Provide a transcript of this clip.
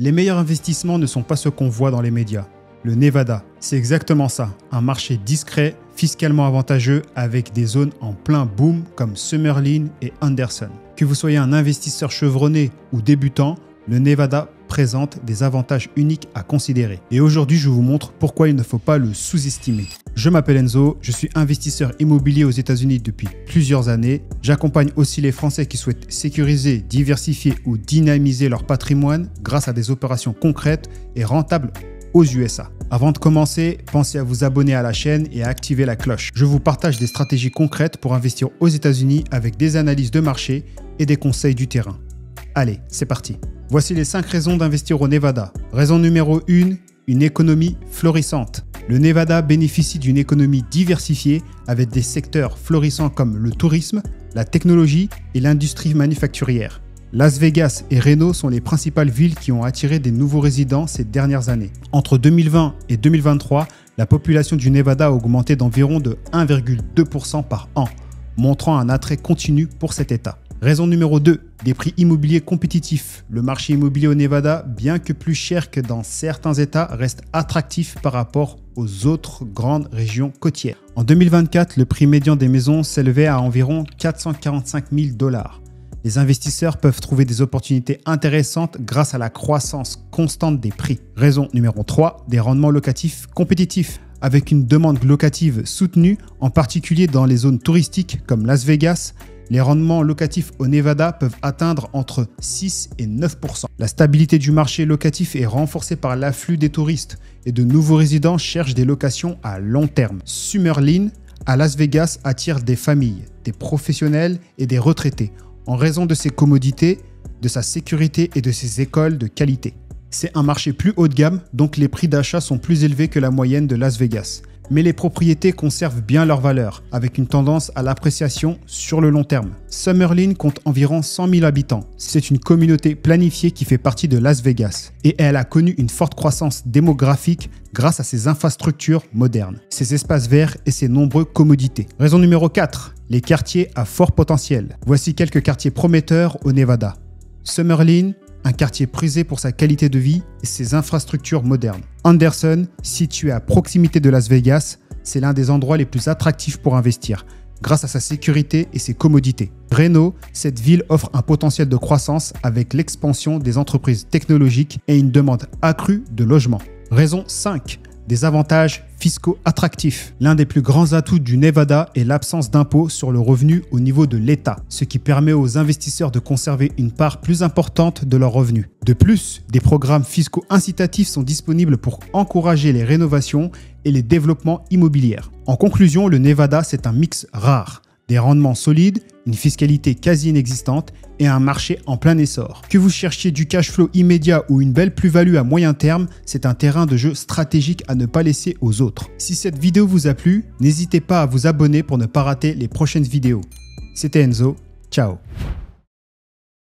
Les meilleurs investissements ne sont pas ceux qu'on voit dans les médias. Le Nevada, c'est exactement ça, un marché discret, fiscalement avantageux avec des zones en plein boom comme Summerlin et Anderson. Que vous soyez un investisseur chevronné ou débutant, le Nevada présente des avantages uniques à considérer. Et aujourd'hui, je vous montre pourquoi il ne faut pas le sous-estimer. Je m'appelle Enzo, je suis investisseur immobilier aux États-Unis depuis plusieurs années. J'accompagne aussi les Français qui souhaitent sécuriser, diversifier ou dynamiser leur patrimoine grâce à des opérations concrètes et rentables aux USA. Avant de commencer, pensez à vous abonner à la chaîne et à activer la cloche. Je vous partage des stratégies concrètes pour investir aux États-Unis avec des analyses de marché et des conseils du terrain. Allez, c'est parti. Voici les 5 raisons d'investir au Nevada. Raison numéro 1, une économie florissante. Le Nevada bénéficie d'une économie diversifiée avec des secteurs florissants comme le tourisme, la technologie et l'industrie manufacturière. Las Vegas et Reno sont les principales villes qui ont attiré des nouveaux résidents ces dernières années. Entre 2020 et 2023, la population du Nevada a augmenté d'environ de 1,2% par an, montrant un attrait continu pour cet État. Raison numéro 2, des prix immobiliers compétitifs. Le marché immobilier au Nevada, bien que plus cher que dans certains États, reste attractif par rapport aux autres grandes régions côtières. En 2024, le prix médian des maisons s'élevait à environ 445 000 $. Les investisseurs peuvent trouver des opportunités intéressantes grâce à la croissance constante des prix. Raison numéro 3, des rendements locatifs compétitifs. Avec une demande locative soutenue, en particulier dans les zones touristiques comme Las Vegas, les rendements locatifs au Nevada peuvent atteindre entre 6 et 9%. La stabilité du marché locatif est renforcée par l'afflux des touristes et de nouveaux résidents cherchent des locations à long terme. Summerlin, à Las Vegas, attire des familles, des professionnels et des retraités en raison de ses commodités, de sa sécurité et de ses écoles de qualité. C'est un marché plus haut de gamme, donc les prix d'achat sont plus élevés que la moyenne de Las Vegas. Mais les propriétés conservent bien leur valeur, avec une tendance à l'appréciation sur le long terme. Summerlin compte environ 100 000 habitants. C'est une communauté planifiée qui fait partie de Las Vegas. Et elle a connu une forte croissance démographique grâce à ses infrastructures modernes, ses espaces verts et ses nombreuses commodités. Raison numéro 4, les quartiers à fort potentiel. Voici quelques quartiers prometteurs au Nevada. Summerlin, un quartier prisé pour sa qualité de vie et ses infrastructures modernes. Anderson, situé à proximité de Las Vegas, c'est l'un des endroits les plus attractifs pour investir, grâce à sa sécurité et ses commodités. Reno, cette ville offre un potentiel de croissance avec l'expansion des entreprises technologiques et une demande accrue de logements. Raison 5. Des avantages fiscaux attractifs. L'un des plus grands atouts du Nevada est l'absence d'impôt sur le revenu au niveau de l'État, ce qui permet aux investisseurs de conserver une part plus importante de leurs revenus. De plus, des programmes fiscaux incitatifs sont disponibles pour encourager les rénovations et les développements immobiliers. En conclusion, le Nevada, c'est un mix rare. Des rendements solides, une fiscalité quasi inexistante et un marché en plein essor. Que vous cherchiez du cash flow immédiat ou une belle plus-value à moyen terme, c'est un terrain de jeu stratégique à ne pas laisser aux autres. Si cette vidéo vous a plu, n'hésitez pas à vous abonner pour ne pas rater les prochaines vidéos. C'était Enzo, ciao.